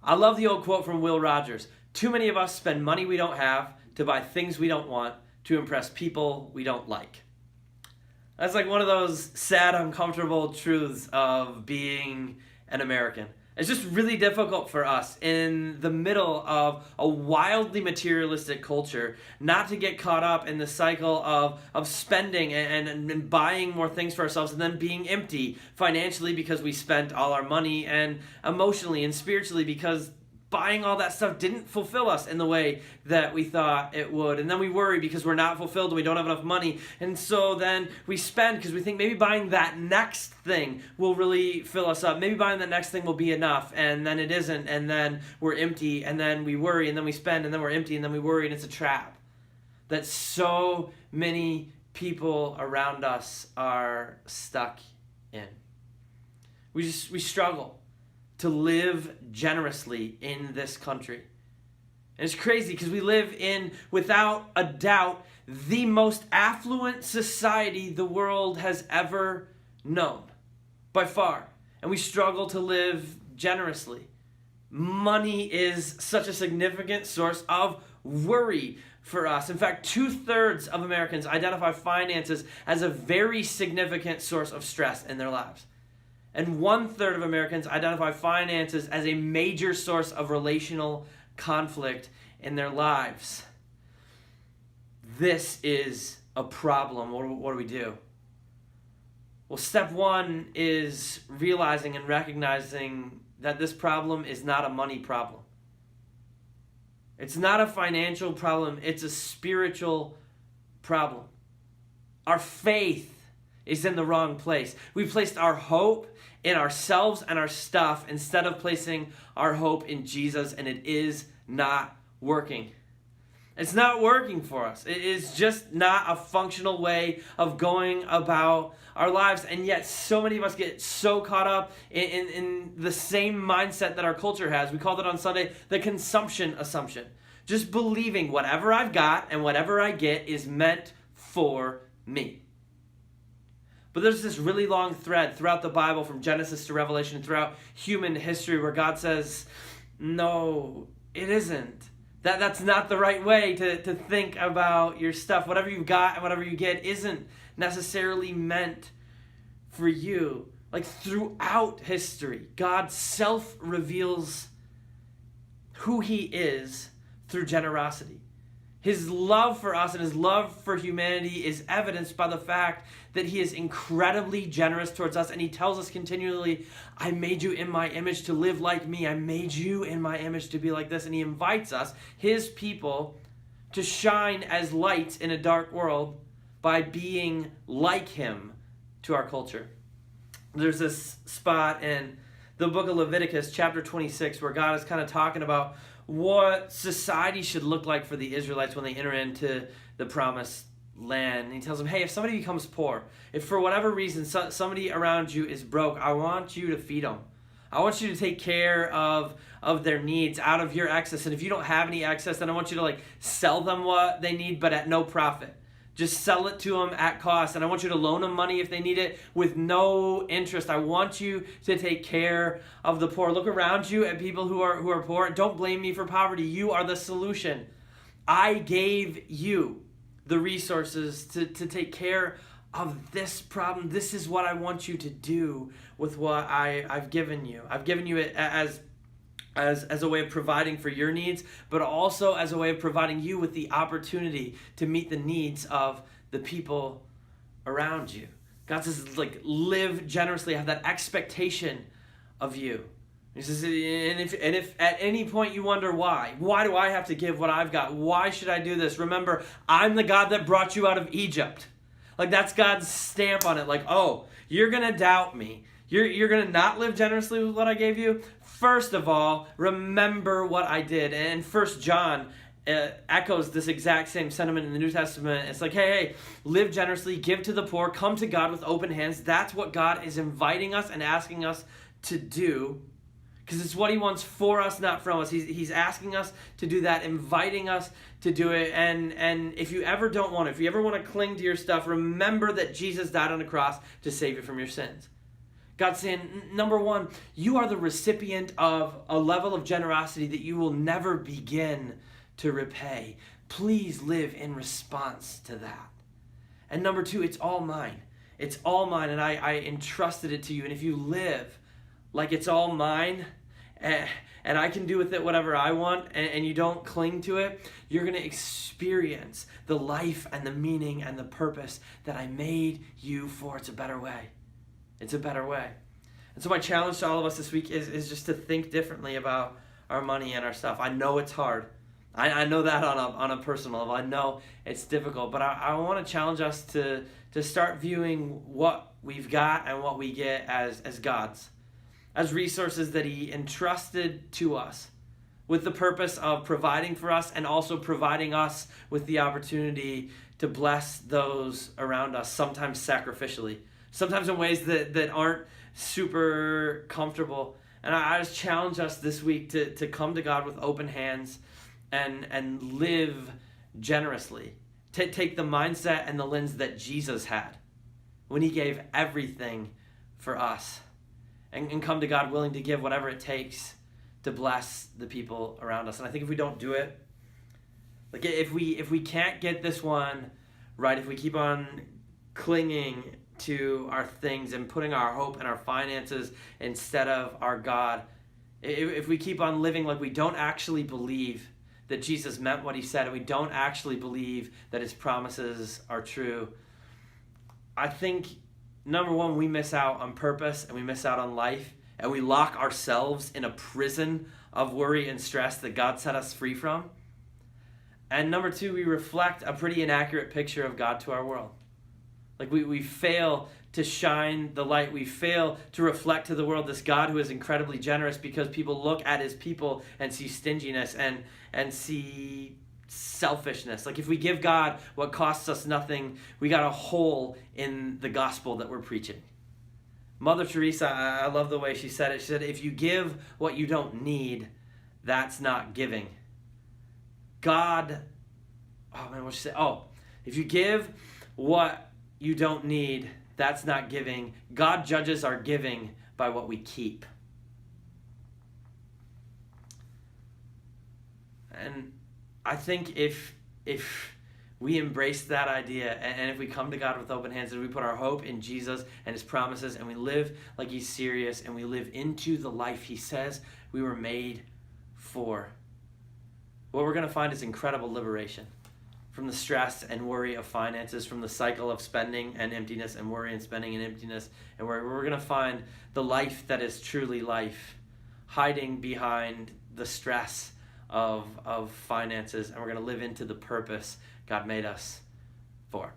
I love the old quote from Will Rogers. Too many of us spend money we don't have to buy things we don't want to impress people we don't like. That's like one of those sad, uncomfortable truths of being an American. It's just really difficult for us in the middle of a wildly materialistic culture not to get caught up in the cycle of spending and buying more things for ourselves and then being empty financially because we spent all our money, and emotionally and spiritually because buying all that stuff didn't fulfill us in the way that we thought it would. And then we worry because we're not fulfilled and we don't have enough money. And so then we spend because we think maybe buying that next thing will really fill us up. Maybe buying the next thing will be enough. And then it isn't. And then we're empty. And then we worry. And then we spend. And then we're empty. And then we worry. And it's a trap that so many people around us are stuck in. We struggle to live generously in this country. And it's crazy because we live in, without a doubt, the most affluent society the world has ever known, by far. And we struggle to live generously. Money is such a significant source of worry for us. In fact, 2/3 of Americans identify finances as a very significant source of stress in their lives. And 1/3 of Americans identify finances as a major source of relational conflict in their lives. This is a problem. What do we do? Well, step one is realizing and recognizing that this problem is not a money problem. It's not a financial problem. It's a spiritual problem. Our faith is in the wrong place. We placed our hope in ourselves and our stuff instead of placing our hope in Jesus, and it is not working. It's not working for us. It is just not a functional way of going about our lives, and yet so many of us get so caught up in the same mindset that our culture has. We called it on Sunday the consumption assumption. Just believing whatever I've got and whatever I get is meant for me. But there's this really long thread throughout the Bible, from Genesis to Revelation, throughout human history, where God says, no, it isn't. That's not the right way to think about your stuff. Whatever you've got and whatever you get isn't necessarily meant for you. Like, throughout history, God self-reveals who he is through generosity. His love for us and his love for humanity is evidenced by the fact that he is incredibly generous towards us, and he tells us continually, I made you in my image to live like me. I made you in my image to be like this. And he invites us, his people, to shine as lights in a dark world by being like him to our culture. There's this spot in the book of Leviticus, chapter 26, where God is kind of talking about what society should look like for the Israelites when they enter into the promised land. And he tells them, hey, if somebody becomes poor, if for whatever reason somebody around you is broke, I want you to feed them. I want you to take care of their needs out of your excess. And if you don't have any excess, then I want you to sell them what they need, but at no profit. Just sell it to them at cost. And I want you to loan them money if they need it with no interest. I want you to take care of the poor. Look around you at people who are poor. Don't blame me for poverty. You are the solution. I gave you the resources to take care of this problem. This is what I want you to do with what I've given you. I've given you it as a way of providing for your needs, but also as a way of providing you with the opportunity to meet the needs of the people around you. God says, live generously, have that expectation of you. He says, and if at any point you wonder why do I have to give what I've got? Why should I do this? Remember, I'm the God that brought you out of Egypt. That's God's stamp on it. Oh, you're going to doubt me. You're going to not live generously with what I gave you? First of all, remember what I did. And 1 John echoes this exact same sentiment in the New Testament. It's hey, live generously, give to the poor, come to God with open hands. That's what God is inviting us and asking us to do, because it's what he wants for us, not from us. He's asking us to do that, inviting us to do it. And if you ever don't want it, if you ever want to cling to your stuff, remember that Jesus died on the cross to save you from your sins. God's saying, number one, you are the recipient of a level of generosity that you will never begin to repay. Please live in response to that. And number two, it's all mine. It's all mine, and I entrusted it to you. And if you live like it's all mine, and I can do with it whatever I want, and you don't cling to it, you're going to experience the life and the meaning and the purpose that I made you for. It's a better way. It's a better way. And so my challenge to all of us this week is just to think differently about our money and our stuff. I know it's hard. I know that on a personal level. I know it's difficult, but I want to challenge us to start viewing what we've got and what we get as God's, as resources that he entrusted to us with the purpose of providing for us and also providing us with the opportunity to bless those around us, sometimes sacrificially, sometimes in ways that aren't super comfortable. And I just challenge us this week to come to God with open hands and live generously. Take the mindset and the lens that Jesus had when he gave everything for us, and come to God willing to give whatever it takes to bless the people around us. And I think if we don't do it, like if we can't get this one right, if we keep on clinging to our things and putting our hope and our finances instead of our God, if we keep on living like we don't actually believe that Jesus meant what he said, and we don't actually believe that his promises are true, I think, number one, we miss out on purpose and we miss out on life, and we lock ourselves in a prison of worry and stress that God set us free from. And number two, we reflect a pretty inaccurate picture of God to our world. Like we fail to shine the light. We fail to reflect to the world this God who is incredibly generous, because people look at his people and see stinginess and see selfishness. Like if we give God what costs us nothing, we got a hole in the gospel that we're preaching. Mother Teresa, I love the way she said it. She said, if you give what you don't need, that's not giving. God, what'd she say? If you give what you don't need, that's not giving. God judges our giving by what we keep. And I think if we embrace that idea, and if we come to God with open hands, and we put our hope in Jesus and his promises, and we live like he's serious, and we live into the life he says we were made for, what we're going to find is incredible liberation from the stress and worry of finances, from the cycle of spending and emptiness and worry and spending and emptiness. And we're going to find the life that is truly life, hiding behind the stress of finances, and we're going to live into the purpose God made us for.